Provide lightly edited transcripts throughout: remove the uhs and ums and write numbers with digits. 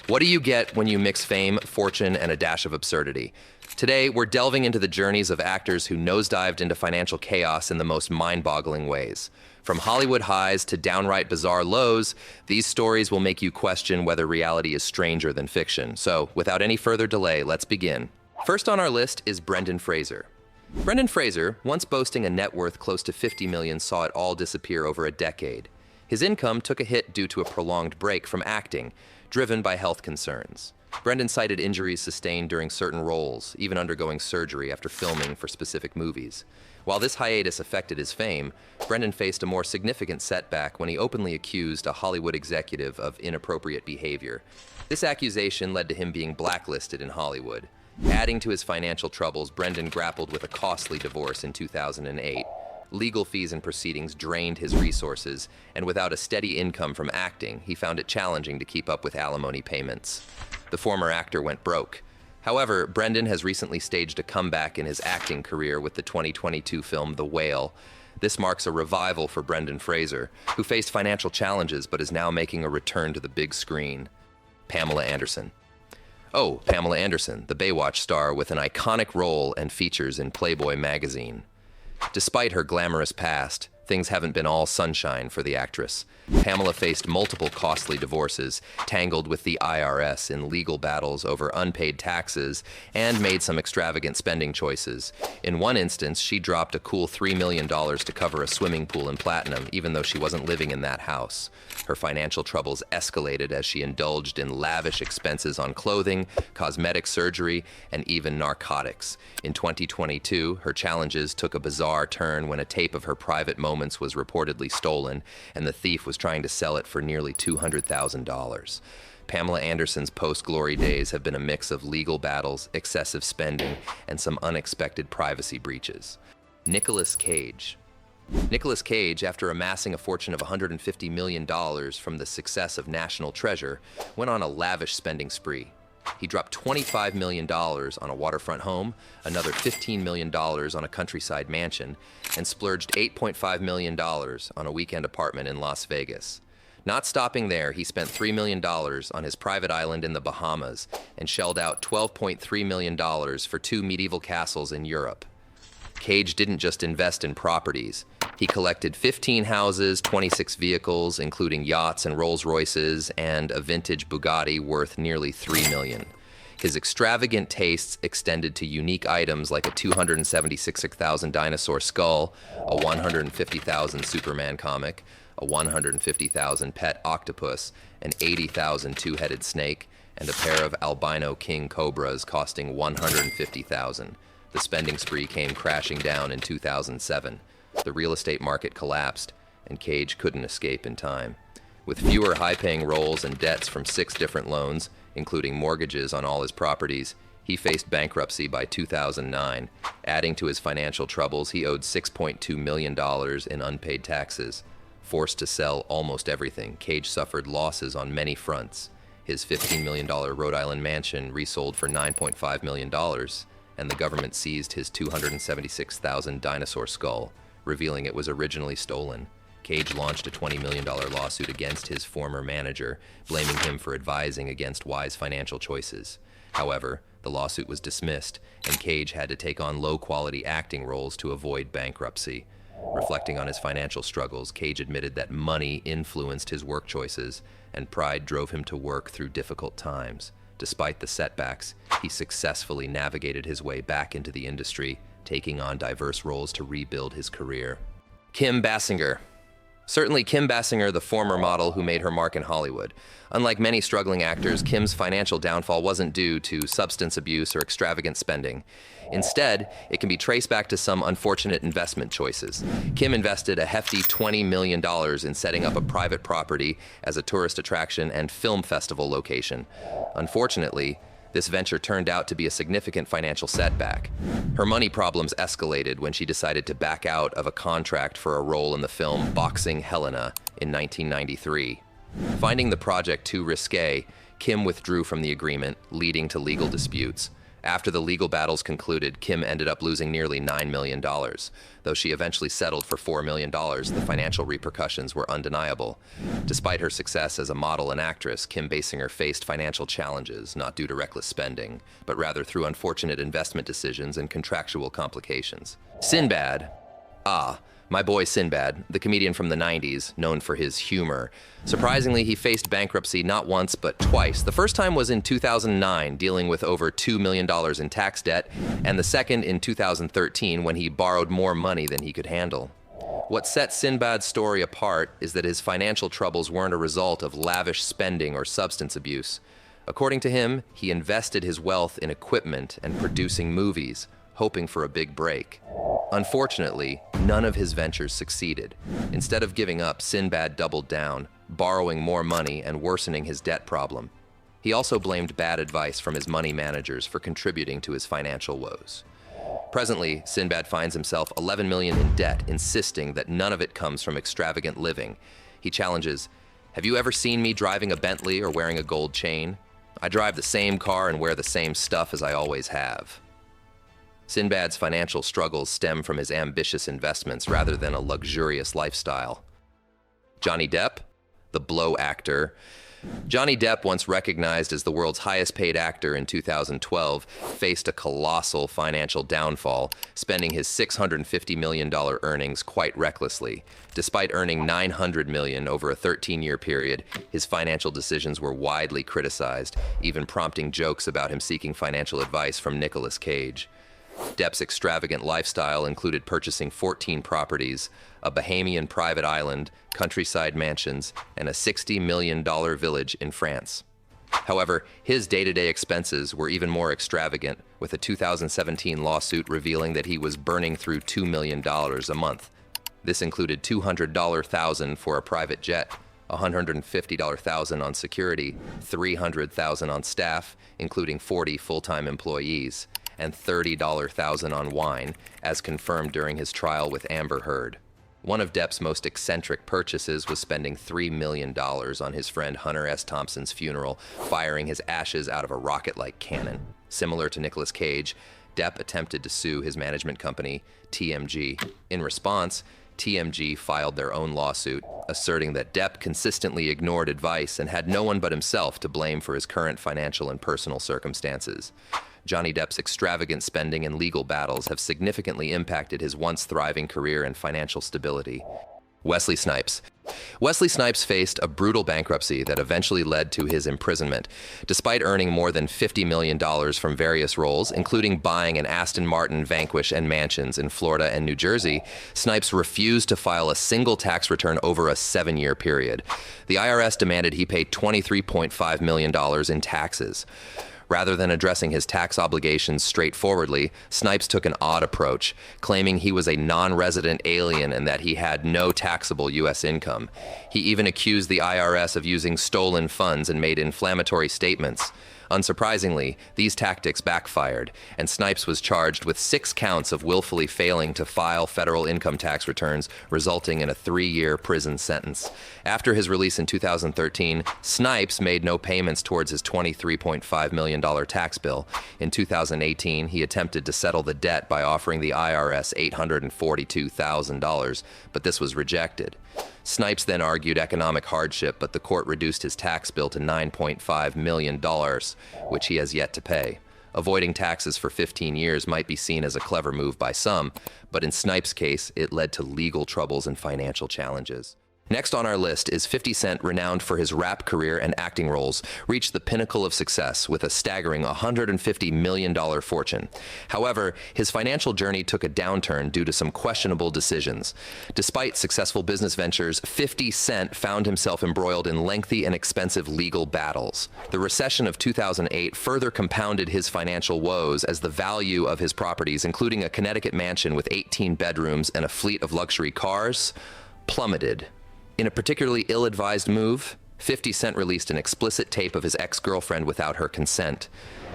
What do you get when you mix fame, fortune, and a dash of absurdity? Today, we're delving into the journeys of actors who nosedived into financial chaos in the most mind-boggling ways. From Hollywood highs to downright bizarre lows, these stories will make you question whether reality is stranger than fiction. So, without any further delay, let's begin. First on our list is Brendan Fraser. Brendan Fraser, once boasting a net worth close to $50 million, saw it all disappear over a decade. His income took a hit due to a prolonged break from acting, driven by health concerns. Brendan cited injuries sustained during certain roles, even undergoing surgery after filming for specific movies. While this hiatus affected his fame, Brendan faced a more significant setback when he openly accused a Hollywood executive of inappropriate behavior. This accusation led to him being blacklisted in Hollywood. Adding to his financial troubles, Brendan grappled with a costly divorce in 2008. Legal fees and proceedings drained his resources, and without a steady income from acting, he found it challenging to keep up with alimony payments. The former actor went broke. However, Brendan has recently staged a comeback in his acting career with the 2022 film The Whale. This marks a revival for Brendan Fraser, who faced financial challenges but is now making a return to the big screen. Pamela Anderson. Oh, Pamela Anderson, the Baywatch star with an iconic role and features in Playboy magazine. Despite her glamorous past, things haven't been all sunshine for the actress. Pamela faced multiple costly divorces, tangled with the IRS in legal battles over unpaid taxes, and made some extravagant spending choices. In one instance, she dropped a cool $3 million to cover a swimming pool in Platinum, even though she wasn't living in that house. Her financial troubles escalated as she indulged in lavish expenses on clothing, cosmetic surgery, and even narcotics. In 2022, her challenges took a bizarre turn when a tape of her private moments was reportedly stolen, and the thief was trying to sell it for nearly $200,000. Pamela Anderson's post-glory days have been a mix of legal battles, excessive spending, and some unexpected privacy breaches. Nicolas Cage. Nicolas Cage, after amassing a fortune of $150 million from the success of National Treasure, went on a lavish spending spree. He dropped $25 million on a waterfront home, another $15 million on a countryside mansion, and splurged $8.5 million on a weekend apartment in Las Vegas. Not stopping there, he spent $3 million on his private island in the Bahamas and shelled out $12.3 million for 2 medieval castles in Europe. Cage didn't just invest in properties. He collected 15 houses, 26 vehicles, including yachts and Rolls-Royces, and a vintage Bugatti worth nearly $3 million. His extravagant tastes extended to unique items like a 276,000 dinosaur skull, a 150,000 Superman comic, a 150,000 pet octopus, an 80,000 two-headed snake, and a pair of albino king cobras costing 150,000. The spending spree came crashing down in 2007. The real estate market collapsed, and Cage couldn't escape in time. With fewer high-paying roles and debts from 6 different loans, including mortgages on all his properties, he faced bankruptcy by 2009. Adding to his financial troubles, he owed $6.2 million in unpaid taxes. Forced to sell almost everything, Cage suffered losses on many fronts. His $15 million Rhode Island mansion resold for $9.5 million, and the government seized his 276,000 dinosaur skull, revealing it was originally stolen. Cage launched a $20 million lawsuit against his former manager, blaming him for advising against wise financial choices. However, the lawsuit was dismissed, and Cage had to take on low-quality acting roles to avoid bankruptcy. Reflecting on his financial struggles, Cage admitted that money influenced his work choices, and pride drove him to work through difficult times. Despite the setbacks, he successfully navigated his way back into the industry, taking on diverse roles to rebuild his career. Kim Basinger. Certainly Kim Basinger, the former model who made her mark in Hollywood. Unlike many struggling actors, Kim's financial downfall wasn't due to substance abuse or extravagant spending. Instead, it can be traced back to some unfortunate investment choices. Kim invested a hefty $20 million in setting up a private property as a tourist attraction and film festival location. Unfortunately, this venture turned out to be a significant financial setback. Her money problems escalated when she decided to back out of a contract for a role in the film Boxing Helena in 1993. Finding the project too risque, Kim withdrew from the agreement, leading to legal disputes. After the legal battles concluded, Kim ended up losing nearly $9 million. Though she eventually settled for $4 million, the financial repercussions were undeniable. Despite her success as a model and actress, Kim Basinger faced financial challenges, not due to reckless spending, but rather through unfortunate investment decisions and contractual complications. Sinbad. My boy Sinbad, the comedian from the 90s, known for his humor. Surprisingly, he faced bankruptcy not once, but twice. The first time was in 2009, dealing with over $2 million in tax debt, and the second in 2013, when he borrowed more money than he could handle. What sets Sinbad's story apart is that his financial troubles weren't a result of lavish spending or substance abuse. According to him, he invested his wealth in equipment and producing movies, hoping for a big break. Unfortunately, none of his ventures succeeded. Instead of giving up, Sinbad doubled down, borrowing more money and worsening his debt problem. He also blamed bad advice from his money managers for contributing to his financial woes. Presently, Sinbad finds himself $11 million in debt, insisting that none of it comes from extravagant living. He challenges, "Have you ever seen me driving a Bentley or wearing a gold chain? I drive the same car and wear the same stuff as I always have." Sinbad's financial struggles stem from his ambitious investments rather than a luxurious lifestyle. Johnny Depp, the blow actor. Johnny Depp, once recognized as the world's highest paid actor in 2012, faced a colossal financial downfall, spending his $650 million earnings quite recklessly. Despite earning $900 million over a 13-year period, his financial decisions were widely criticized, even prompting jokes about him seeking financial advice from Nicolas Cage. Depp's extravagant lifestyle included purchasing 14 properties, a Bahamian private island, countryside mansions, and a $60 million village in France. However, his day-to-day expenses were even more extravagant, with a 2017 lawsuit revealing that he was burning through $2 million a month. This included $200,000 for a private jet, $150,000 on security, $300,000 on staff, including 40 full-time employees, and $30,000 on wine, as confirmed during his trial with Amber Heard. One of Depp's most eccentric purchases was spending $3 million on his friend Hunter S. Thompson's funeral, firing his ashes out of a rocket-like cannon. Similar to Nicolas Cage, Depp attempted to sue his management company, TMG. In response, TMG filed their own lawsuit, asserting that Depp consistently ignored advice and had no one but himself to blame for his current financial and personal circumstances. Johnny Depp's extravagant spending and legal battles have significantly impacted his once thriving career and financial stability. Wesley Snipes. Wesley Snipes faced a brutal bankruptcy that eventually led to his imprisonment. Despite earning more than $50 million from various roles, including buying an Aston Martin Vanquish and mansions in Florida and New Jersey, Snipes refused to file a single tax return over a 7-year period. The IRS demanded he pay $23.5 million in taxes. Rather than addressing his tax obligations straightforwardly, Snipes took an odd approach, claiming he was a non-resident alien and that he had no taxable U.S. income. He even accused the IRS of using stolen funds and made inflammatory statements. Unsurprisingly, these tactics backfired, and Snipes was charged with 6 counts of willfully failing to file federal income tax returns, resulting in a 3-year prison sentence. After his release in 2013, Snipes made no payments towards his $23.5 million tax bill. In 2018, he attempted to settle the debt by offering the IRS $842,000, but this was rejected. Snipes then argued economic hardship, but the court reduced his tax bill to $9.5 million, which he has yet to pay. Avoiding taxes for 15 years might be seen as a clever move by some, but in Snipes' case, it led to legal troubles and financial challenges. Next on our list is 50 Cent, renowned for his rap career and acting roles, reached the pinnacle of success with a staggering $150 million fortune. However, his financial journey took a downturn due to some questionable decisions. Despite successful business ventures, 50 Cent found himself embroiled in lengthy and expensive legal battles. The recession of 2008 further compounded his financial woes as the value of his properties, including a Connecticut mansion with 18 bedrooms and a fleet of luxury cars, plummeted. In a particularly ill-advised move, 50 Cent released an explicit tape of his ex-girlfriend without her consent.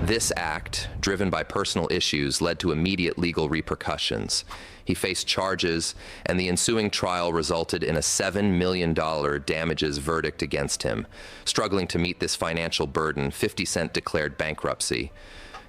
This act, driven by personal issues, led to immediate legal repercussions. He faced charges, and the ensuing trial resulted in a $7 million damages verdict against him. Struggling to meet this financial burden, 50 Cent declared bankruptcy.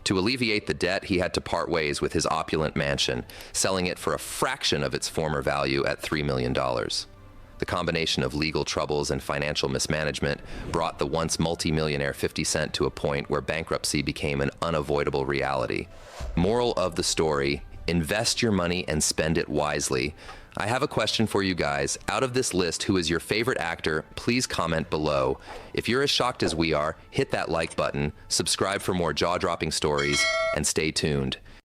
To alleviate the debt, he had to part ways with his opulent mansion, selling it for a fraction of its former value at $3 million. The combination of legal troubles and financial mismanagement brought the once multimillionaire 50 Cent to a point where bankruptcy became an unavoidable reality. Moral of the story: invest your money and spend it wisely. I have a question for you guys. Out of this list, who is your favorite actor? Please comment below. If you're as shocked as we are, hit that like button, subscribe for more jaw-dropping stories, and stay tuned.